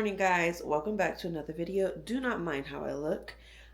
morning, guys. Welcome back to another video. Do not mind how I look.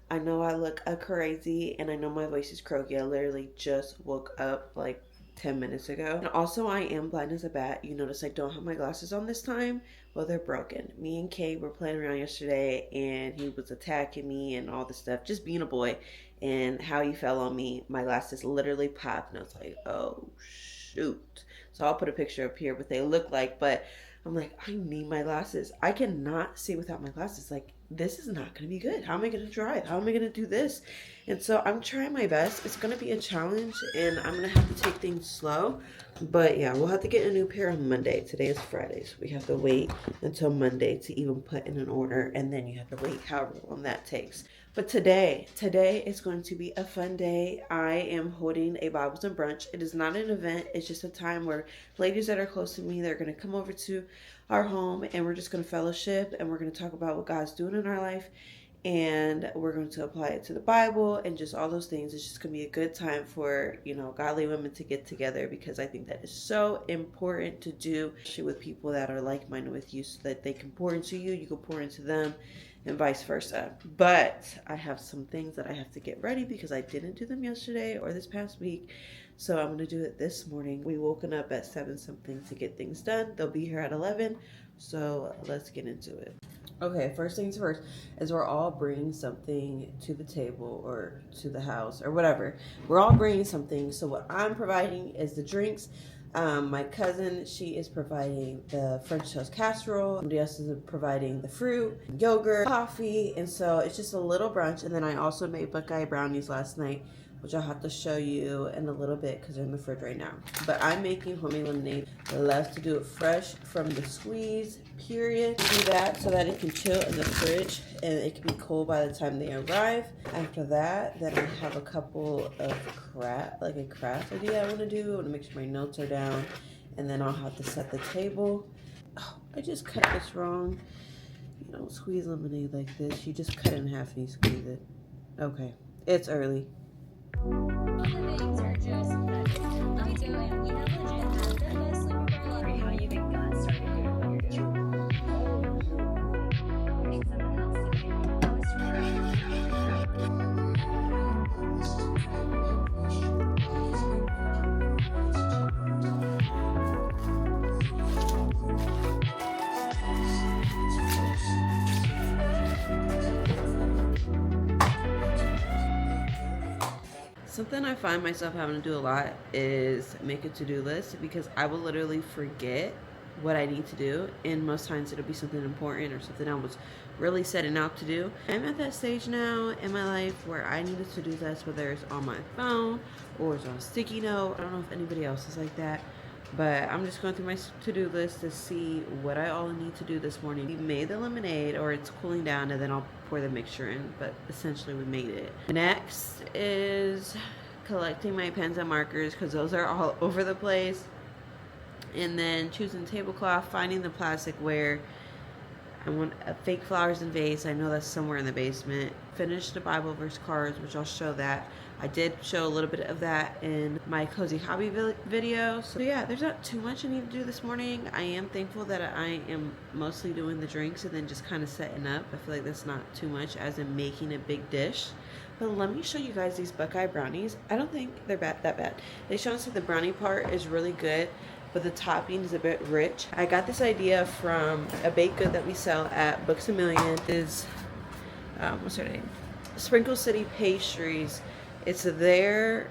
I know I look crazy and I know my voice is croaky. I literally just woke up like 10 minutes ago. And also, I am blind as a bat. You notice I don't have my glasses on this time. Well, they're broken. Me and Kay were playing around yesterday and he was attacking me and all this stuff, just being a boy. And how he fell on me, my glasses literally popped and I was like, oh shoot. So I'll put a picture up here what they look like, but I'm like, I need my glasses. I cannot see without my glasses. Like, this is not going to be good. How am I going to drive? How am I going to do this? And so I'm trying my best. It's going to be a challenge and I'm going to have to take things slow. But yeah, we'll have to get a new pair on Monday. Today is Friday, so we have to wait until Monday to even put in an order. And then you have to wait however long that takes. But today is going to be a fun day. I am holding a Bibles and brunch. It is not an event. It's just a time where ladies that are close to me, they're going to come over to our home and we're just going to fellowship and we're going to talk about what God's doing in our life. And we're going to apply it to the Bible and just all those things. It's just going to be a good time for, godly women to get together, because I think that is so important to do, especially with people that are like-minded with you, so that they can pour into you, you can pour into them, and vice versa. But I have some things that I have to get ready because I didn't do them yesterday or this past week. So I'm going to do it this morning. We woken up at 7 something to get things done. They'll be here at 11. So let's get into it. Okay, first things first is we're all bringing something to the table or to the house or whatever. We're all bringing something. So what I'm providing is the drinks. My cousin, she is providing the French toast casserole. Somebody else is providing the fruit, yogurt, coffee. And so it's just a little brunch. And then I also made Buckeye brownies last night, which I'll have to show you in a little bit because they're in the fridge right now. But I'm making homemade lemonade. I love to do it fresh from the squeeze, period. Do that so that it can chill in the fridge and it can be cold by the time they arrive. After that, then I have a couple of a craft idea I want to do. I want to make sure my notes are down. And then I'll have to set the table. Oh, I just cut this wrong. You don't squeeze lemonade like this. You just cut it in half and you squeeze it. Okay, it's early. Things are just nuts. Let me do it. We have legit had them as sleepover lobby. How you think God started doing what you're doing? Someone else to be Something I find myself having to do a lot is make a to-do list, because I will literally forget what I need to do, and most times it'll be something important or something I was really setting out to do. I'm at that stage now in my life where I need a to-do list, whether it's on my phone or it's on a sticky note. I don't know if anybody else is like that, but I'm just going through my to-do list to see what I all need to do this morning. We made the lemonade, or it's cooling down, and then I'll pour the mixture in, but essentially we made it. Next is collecting my pens and markers, because those are all over the place. And then choosing tablecloth, finding the plasticware. I want fake flowers and vase. I know that's somewhere in the basement. Finish the Bible verse cards, which I'll show that. I did show a little bit of that in my cozy hobby video. So yeah, there's not too much I need to do this morning. I am thankful that I am mostly doing the drinks and then just kind of setting up. I feel like that's not too much as in making a big dish. But let me show you guys these Buckeye brownies. I don't think they're that bad. They show us that the brownie part is really good, but the topping is a bit rich. I got this idea from a baked good that we sell at Books A Million. Is what's her name? Sprinkle City Pastries. It's their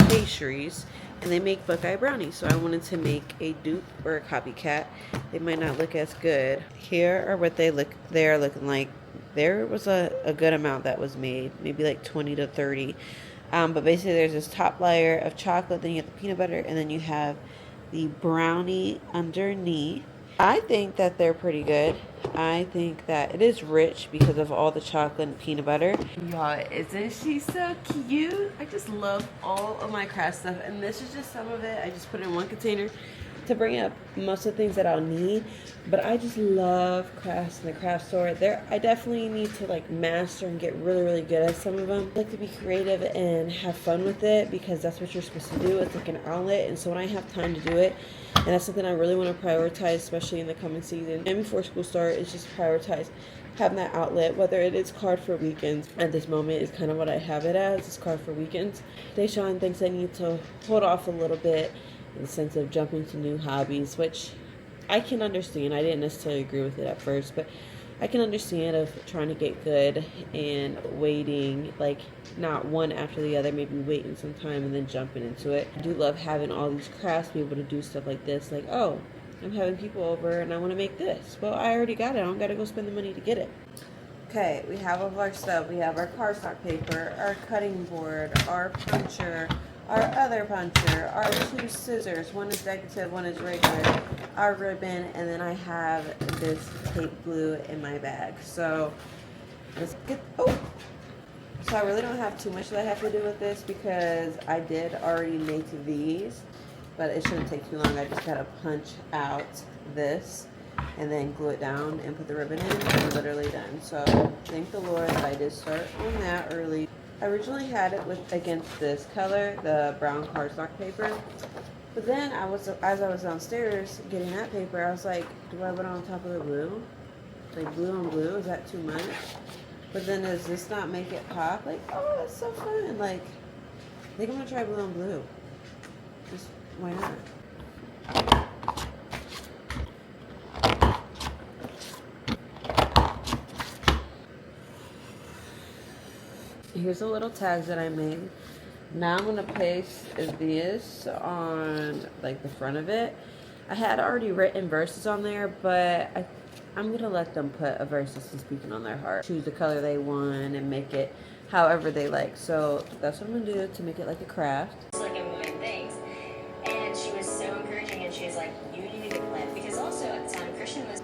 pastries, and they make Buckeye brownies. So I wanted to make a dupe or a copycat. They might not look as good. Here are what they are looking like. There was a good amount that was made, maybe like 20 to 30. But basically there's this top layer of chocolate, then you have the peanut butter, and then you have the brownie underneath. I think that they're pretty good. I think that it is rich because of all the chocolate and peanut butter. Y'all, isn't she so cute? I just love all of my craft stuff, and this is just some of it. I just put it in one container. to bring up most of the things that I'll need. But I just love crafts in the craft store. There, I definitely need to like master and get really, really good at some of them. I like to be creative and have fun with it because that's what you're supposed to do. It's like an outlet, and so when I have time to do it, and that's something I really want to prioritize, especially in the coming season and before school starts, is just prioritize having that outlet, whether it is card for weekends. At this moment is kind of what I have it as, is card for weekends. Deshawn thinks I need to hold off a little bit in the sense of jumping to new hobbies, which I can understand. I didn't necessarily agree with it at first, but I can understand of trying to get good and waiting, like not one after the other, maybe waiting some time and then jumping into it. I do love having all these crafts, be able to do stuff like this, like, oh, I'm having people over and I want to make this. Well, I already got it. I don't got to go spend the money to get it. Okay, we have all of our stuff. We have our cardstock paper, our cutting board, our puncher, our other puncher, our 2 scissors. One is decorative, one is regular, our ribbon, and then I have this tape glue in my bag. So let's get, so I really don't have too much that I have to do with this because I did already make these, but it shouldn't take too long. I just gotta punch out this and then glue it down and put the ribbon in, and I'm literally done. So thank the Lord that I did start on that early. I originally had it with against this color, the brown cardstock paper, but then as I was downstairs getting that paper, I was like, do I put it on top of the blue? Like blue on blue, is that too much? But then does this not make it pop? Like, oh, that's so fun. Like, I think I'm gonna try blue on blue. Just why not? Here's the little tags that I made. Now I'm gonna paste this on like the front of it. I had already written verses on there, but I'm gonna let them put a verse that's speaking on their heart. Choose the color they want and make it however they like. So that's what I'm gonna do to make it like a craft. Like a million things, and she was so encouraging, and she was like, you need to get plant, because also at the time Christian was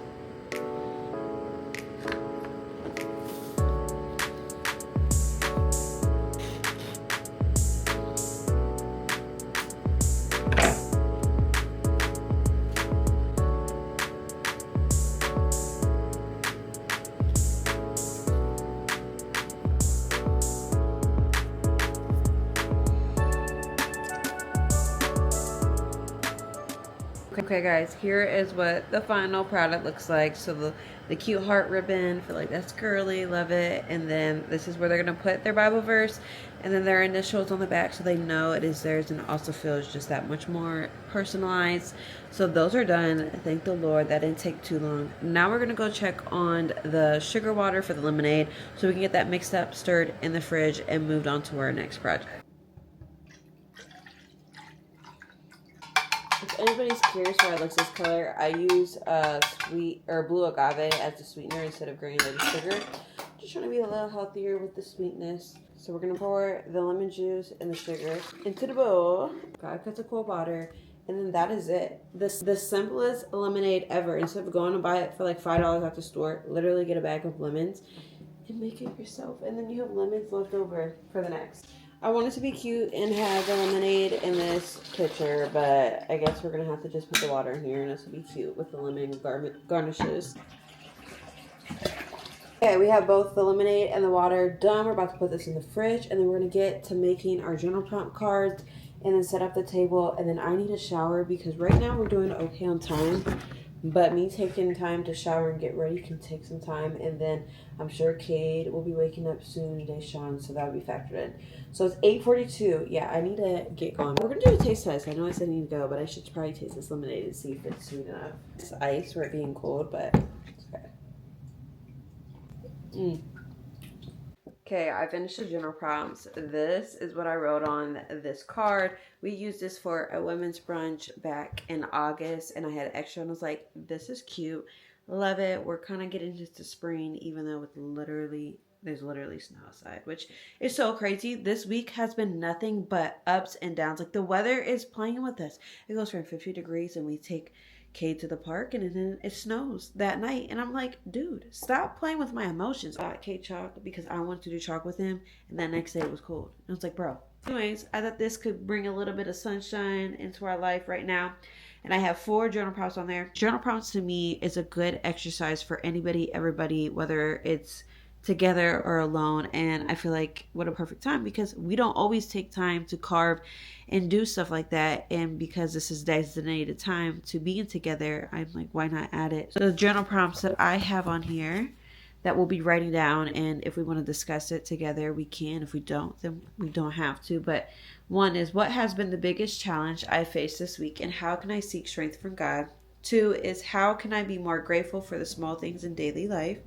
Okay guys, here is what the final product looks like. So the cute heart ribbon, feel like that's girly, love it. And then this is where they're gonna put their Bible verse and then their initials on the back so they know it is theirs, and also feels just that much more personalized. So those are done. Thank the Lord, that didn't take too long. Now we're gonna go check on the sugar water for the lemonade so we can get that mixed up, stirred in the fridge, and moved on to our next project. If anybody's curious why it looks this color, I use sweet or blue agave as the sweetener instead of granulated sugar. Just trying to be a little healthier with the sweetness. So we're gonna pour the lemon juice and the sugar into the bowl. God cuts a cold water, and then that is it. The simplest lemonade ever. Instead of going to buy it for like $5 at the store, literally get a bag of lemons and make it yourself. And then you have lemons left over for the next. I wanted to be cute and have the lemonade in this pitcher, but I guess we're going to have to just put the water in here and this will be cute with the lemon garnishes. Okay, we have both the lemonade and the water done. We're about to put this in the fridge, and then we're going to get to making our journal prompt cards and then set up the table. And then I need a shower because right now we're doing okay on time. But me taking time to shower and get ready can take some time. And then I'm sure Cade will be waking up soon, Deshawn, so that'll be factored in. So it's 8:42. Yeah, I need to get going. We're going to do a taste test. I know I said I need to go, but I should probably taste this lemonade and see if it's sweet enough. It's ice for it being cold, but it's okay. Okay, I finished the journal prompts. This is what I wrote on this card. We used this for a women's brunch back in August, and I had extra and I was like, this is cute. Love it. We're kind of getting into spring, even though there's literally snow outside, which is so crazy. This week has been nothing but ups and downs. Like the weather is playing with us. It goes from 50 degrees and we take Cade to the park, and then it snows that night, and I'm like, dude, stop playing with my emotions. I got Cade chalk because I wanted to do chalk with him, and that next day it was cold. And I was like, bro, Anyways, I thought this could bring a little bit of sunshine into our life right now. And I have 4 journal prompts on there. Journal prompts to me is a good exercise for anybody, everybody, whether it's together or alone. And I feel like what a perfect time, because we don't always take time to carve and do stuff like that. And because this is designated time to being together, I'm like, why not add it? So the journal prompts that I have on here that we'll be writing down, and if we want to discuss it together, we can. If we don't, then we don't have to. But one is, what has been the biggest challenge I faced this week, and how can I seek strength from God? 2 is, how can I be more grateful for the small things in daily life?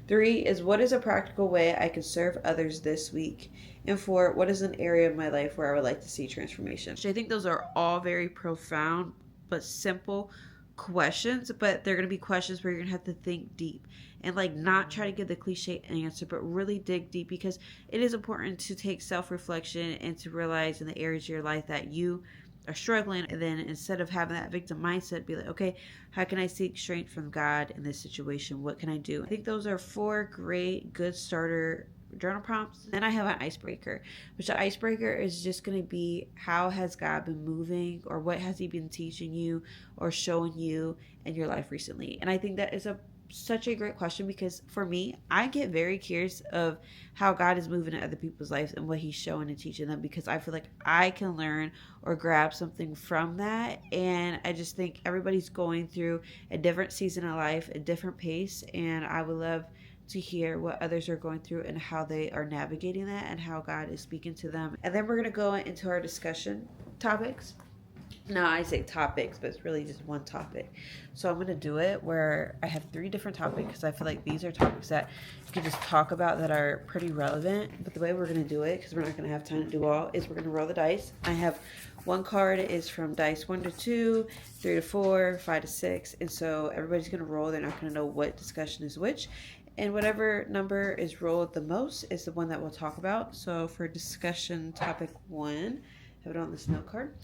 3 is, what is a practical way I can serve others this week? And 4, what is an area of my life where I would like to see transformation? I think those are all very profound but simple questions, but they're going to be questions where you're going to have to think deep and like not try to give the cliche answer, but really dig deep, because it is important to take self-reflection and to realize in the areas of your life that you are struggling, and then instead of having that victim mindset, be like, okay, how can I seek strength from God in this situation? What can I do? I think those are 4 great good starter journal prompts. Then I have an icebreaker, which the icebreaker is just going to be, how has God been moving, or what has he been teaching you or showing you in your life recently? And I think that is such a great question, because for me, I get very curious of how God is moving in other people's lives and what he's showing and teaching them, because I feel like I can learn or grab something from that. And I just think everybody's going through a different season of life, a different pace, and I would love to hear what others are going through and how they are navigating that and how God is speaking to them. And then we're going to go into our discussion topics. No, I say topics, but it's really just one topic. So I'm going to do it where I have 3 different topics, because I feel like these are topics that you can just talk about that are pretty relevant. But the way we're going to do it, because we're not going to have time to do all, is we're going to roll the dice. I have one card is from dice 1 to 2, 3 to 4, 5 to 6. And so everybody's going to roll. They're not going to know what discussion is which. And whatever number is rolled the most is the one that we'll talk about. So for discussion topic 1, I have it on this note card.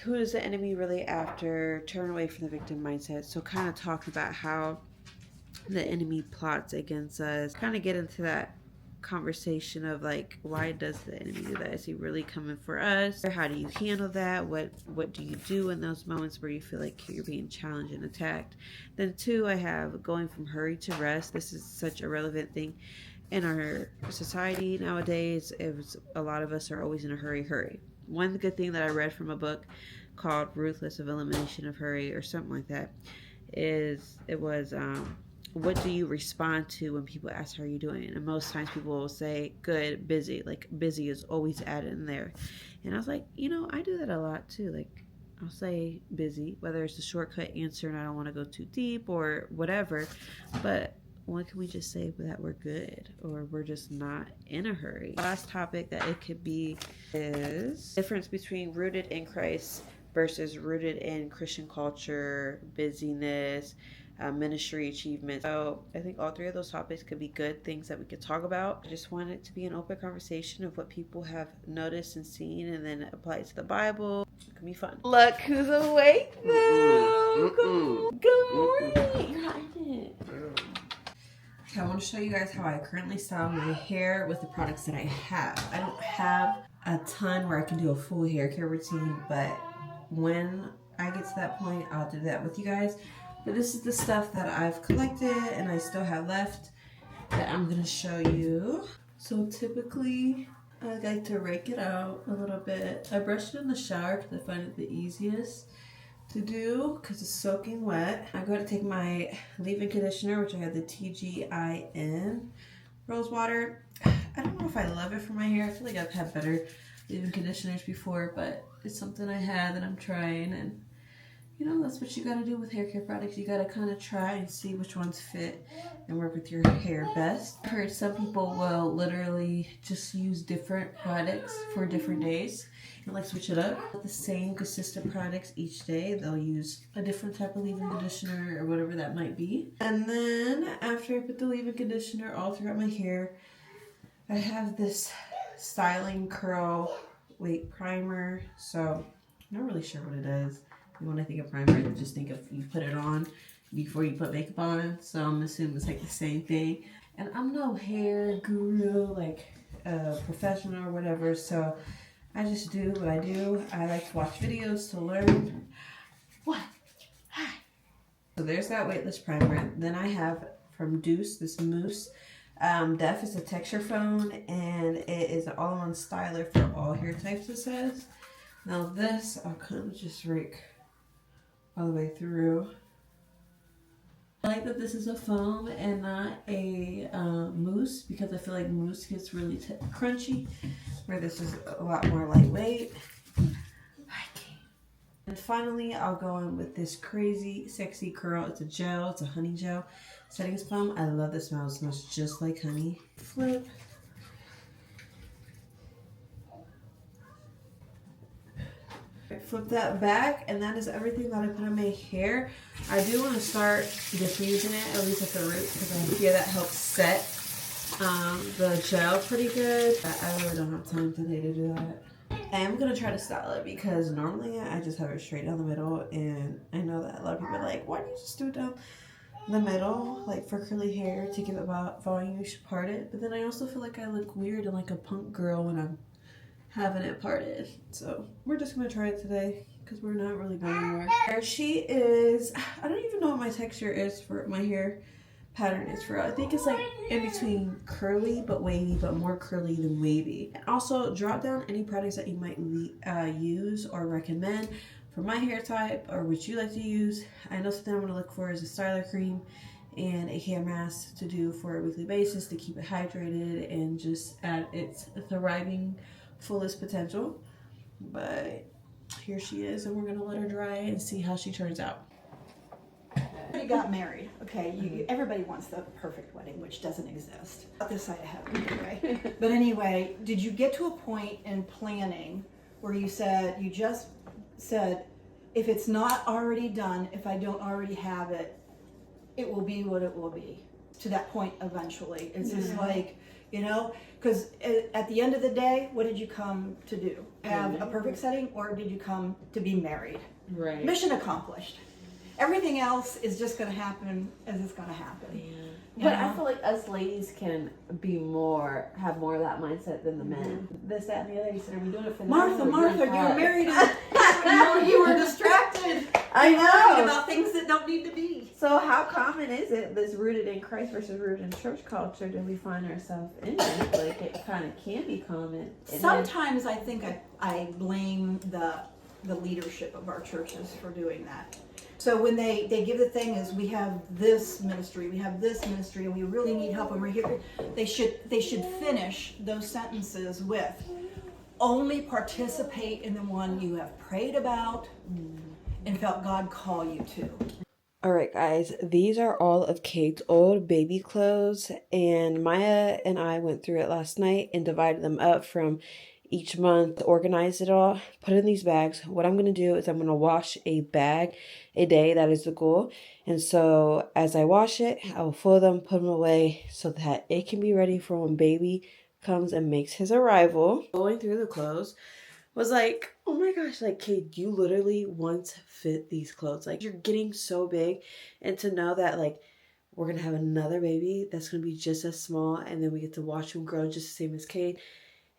Who is the enemy really after? Turn away from the victim mindset. So kind of talk about how the enemy plots against us. Kind of get into that conversation of like, why does the enemy do that? Is he really coming for us? Or how do you handle that? What do you do in those moments where you feel like you're being challenged and attacked? Then 2, I have going from hurry to rest. This is such a relevant thing in our society nowadays. A lot of us are always in a hurry. One good thing that I read from a book called Ruthless of Elimination of Hurry, or something like that, is what do you respond to when people ask how are you doing? And most times people will say good, busy. Like busy is always added in there. And I was like, I do that a lot too. Like I'll say busy, whether it's a shortcut answer and I don't want to go too deep or whatever, but when can we just say that we're good or we're just not in a hurry? Last topic that it could be is difference between rooted in Christ versus rooted in Christian culture, busyness, ministry achievements. So I think all 3 of those topics could be good things that we could talk about. I just want it to be an open conversation of what people have noticed and seen, and then apply it to the Bible. It can be fun. Look who's awake though. Good morning. You're hiding. Okay, I want to show you guys how I currently style my hair with the products that I have. I don't have a ton where I can do a full hair care routine, but when I get to that point, I'll do that with you guys. But this is the stuff that I've collected and I still have left that I'm going to show you. So typically, I like to rake it out a little bit. I brush it in the shower because I find it the easiest to do because it's soaking wet. I go to take my leave-in conditioner, which I have the TGIN rose water. I don't know if I love it for my hair. I feel like I've had better leave-in conditioners before, but it's something I had that I'm trying, and that's what you gotta do with hair care products. You gotta kind of try and see which ones fit and work with your hair best. I heard some people will literally just use different products for different days and like switch it up. The same consistent products each day. They'll use a different type of leave-in conditioner or whatever that might be. And then after I put the leave-in conditioner all throughout my hair, I have this styling curl weight primer. So I'm not really sure what it is. When I think of primer, I just think of you put it on before you put makeup on. So I'm assuming it's like the same thing. And I'm no hair guru. Like, a professional or whatever, so I just do what I do. I like to watch videos to learn. What? Hi. So there's that weightless primer. Then I have from Deuce, this mousse. Def is a texture foam, and it is an all-in-one styler for all hair types, it says. Now this, I'll kind of just rake all the way through. I like that this is a foam and not a mousse, because I feel like mousse gets really crunchy, where this is a lot more lightweight. And finally, I'll go in with this crazy, sexy curl. It's a gel. It's a honey gel setting foam. I love the smell. It smells just like honey. Flip. Flip that back, and that is everything that I put on my hair. I do want to start diffusing it, at least at the root, because I feel that helps set the gel pretty good. I really don't have time today to do that. I am going to try to style it, because normally I just have it straight down the middle, and I know that a lot of people are like, why do you just do it down the middle? Like, for curly hair, to give it volume, you should part it. But then I also feel like I look weird and like a punk girl when I'm having it parted. So we're just going to try it today, because we're not really going anywhere. There she is. I don't even know what my texture is for my hair. Pattern is for. I think it's like in between curly but wavy, but more curly than wavy. And also drop down any products that you might use or recommend for my hair type, or what you like to use. I know something I'm going to look for is a styler cream and a hair mask to do for a weekly basis to keep it hydrated and just at its thriving fullest potential. But here she is, and we're going to let her dry and see how she turns out. You got married, okay? Everybody wants the perfect wedding, which doesn't exist. This side of heaven, anyway. But anyway, did you get to a point in planning where you just said, if it's not already done, if I don't already have it, it will be what it will be? To that point, eventually, it's just like, you know, because at the end of the day, what did you come to do? Have a perfect setting, or did you come to be married? Right. Mission accomplished. Everything else is just going to happen as it's going to happen. Yeah. But I feel like us ladies can have more of that mindset than the men. This, that, and the other. You said, are we doing it for Martha, you were married. You were distracted. I know. About things that don't need to be. So how common is it, this rooted in Christ versus rooted in church culture, do we find ourselves in it? Like, it kind of can be common. Sometimes I think I blame the leadership of our churches for doing that. So when they give the thing is, we have this ministry, and we really need help, and we're here, they should finish those sentences with, only participate in the one you have prayed about and felt God call you to. All right, guys, these are all of Kate's old baby clothes, and Maya and I went through it last night and divided them up from each month, organized it all, put it in these bags. What I'm going to do is I'm going to wash a bag a day. That is the goal. And so as I wash it, I will fold them, put them away so that it can be ready for when baby comes and makes his arrival. Going through the clothes was like, oh my gosh, like, Kate, you literally once fit these clothes. Like, you're getting so big. And to know that, like, we're going to have another baby that's going to be just as small, and then we get to watch him grow just the same as Kate,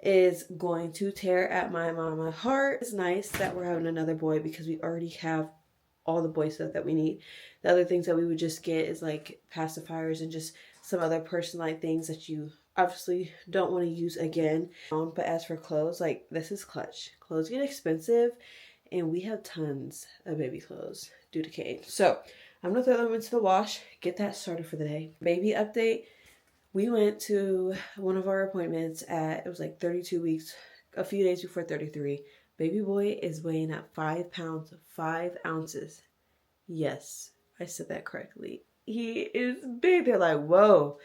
is going to tear at my mama heart. It's nice that we're having another boy, because we already have all the boy stuff that we need. The other things that we would just get is like pacifiers and just some other personalized things that you obviously don't want to use again. But as for clothes, like, this is clutch. Clothes get expensive, and we have tons of baby clothes due to Kate. So I'm gonna throw them into the wash, get that started for the day. Baby update. We went to one of our appointments it was like 32 weeks, a few days before 33. Baby boy is weighing at 5 pounds, 5 ounces. Yes, I said that correctly. He is big. They're like, whoa,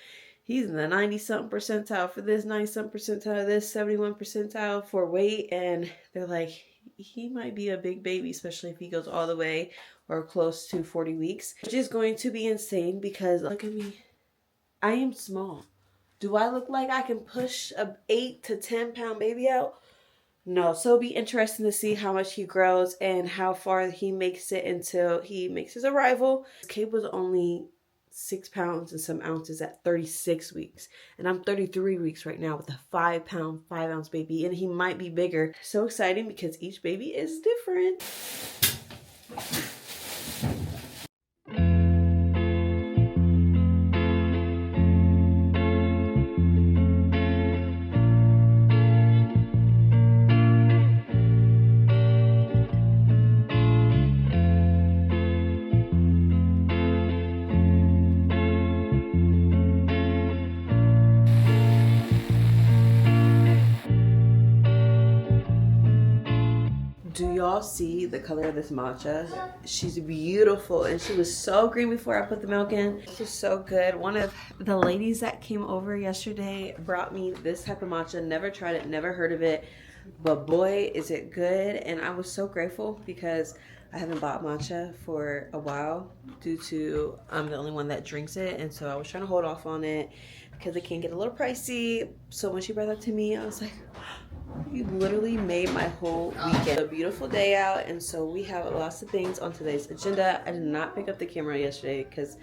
he's in the 90-something percentile for this, 90-something percentile of this, 71 percentile for weight. And they're like, he might be a big baby, especially if he goes all the way or close to 40 weeks, which is going to be insane, because look at me. I am small. Do I look like I can push a 8 to 10 pound baby out? No. So it'll be interesting to see how much he grows and how far he makes it until he makes his arrival. Kate was only 6 pounds and some ounces at 36 weeks. And I'm 33 weeks right now with a 5 pound, 5 ounce baby. And he might be bigger. So exciting because each baby is different. Do y'all see the color of this matcha? She's beautiful, and she was so green before I put the milk in. She's so good. One of the ladies that came over yesterday brought me this type of matcha. Never tried it, never heard of it, but boy, is it good. And I was so grateful because I haven't bought matcha for a while due to I'm the only one that drinks it, and so I was trying to hold off on it because it can get a little pricey. So when she brought that to me, I was like, you literally made my whole weekend. A beautiful day out, and so we have lots of things on today's agenda. I did not pick up the camera yesterday because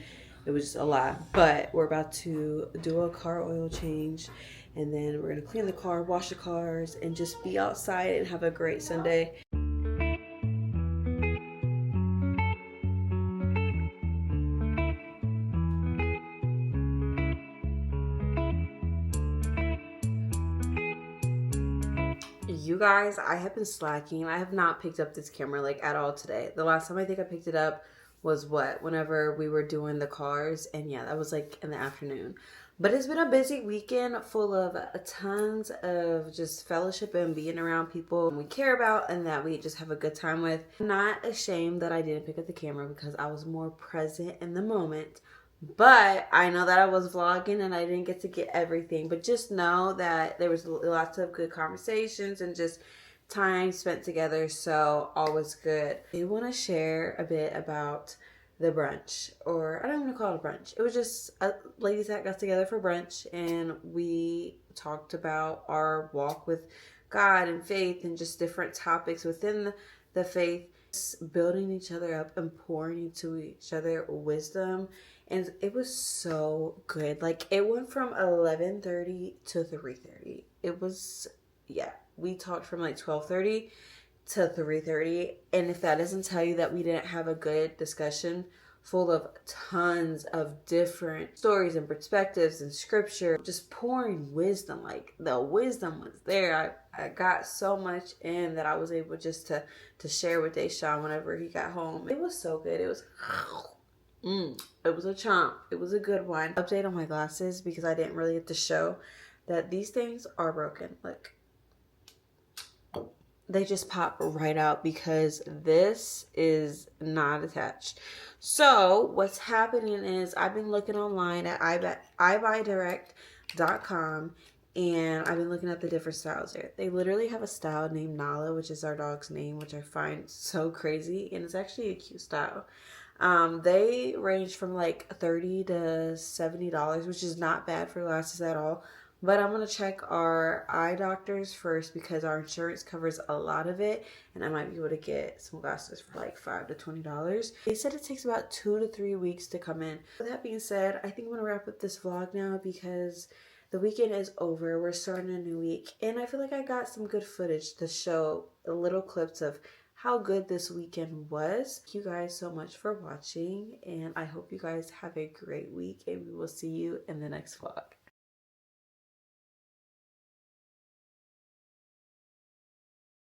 it was just a lot, but we're about to do a car oil change, and then we're gonna clean the car, wash the cars, and just be outside and have a great Sunday. You guys, I have been slacking. I have not picked up this camera like at all today. The last time I think I picked it up was whenever we were doing the cars, and yeah, that was like in the afternoon. But it's been a busy weekend full of tons of just fellowship and being around people we care about and that we just have a good time with. I'm not ashamed that I didn't pick up the camera because I was more present in the moment. But I know that I was vlogging and I didn't get to get everything. But just know that there was lots of good conversations and just time spent together. So all was good. I want to share a bit about the brunch. Or I don't want to call it a brunch. It was just ladies that got together for brunch. And we talked about our walk with God and faith and just different topics within the faith. Building each other up and pouring into each other wisdom. And it was so good. Like, it went from 11:30 to 3:30. It was, yeah, we talked from like 12:30 to 3:30. And if that doesn't tell you that we didn't have a good discussion full of tons of different stories and perspectives and scripture, just pouring wisdom, like the wisdom was there. I got so much in that I was able just to share with Deshaun whenever he got home. It was so good. It was it was a chomp. It was a good one. Update on my glasses because I didn't really get to show that these things are broken. Like, they just pop right out because this is not attached. So what's happening is I've been looking online at iBuyDirect.com, and I've been looking at the different styles there. They literally have a style named Nala, which is our dog's name, which I find so crazy, and it's actually a cute style. They range from like $30 to $70, which is not bad for glasses at all. But I'm going to check our eye doctors first because our insurance covers a lot of it. And I might be able to get some glasses for like $5 to $20. They said it takes about 2 to 3 weeks to come in. With that being said, I think I'm going to wrap up this vlog now because the weekend is over. We're starting a new week. And I feel like I got some good footage to show little clips of how good this weekend was. Thank you guys so much for watching. And I hope you guys have a great week. And we will see you in the next vlog.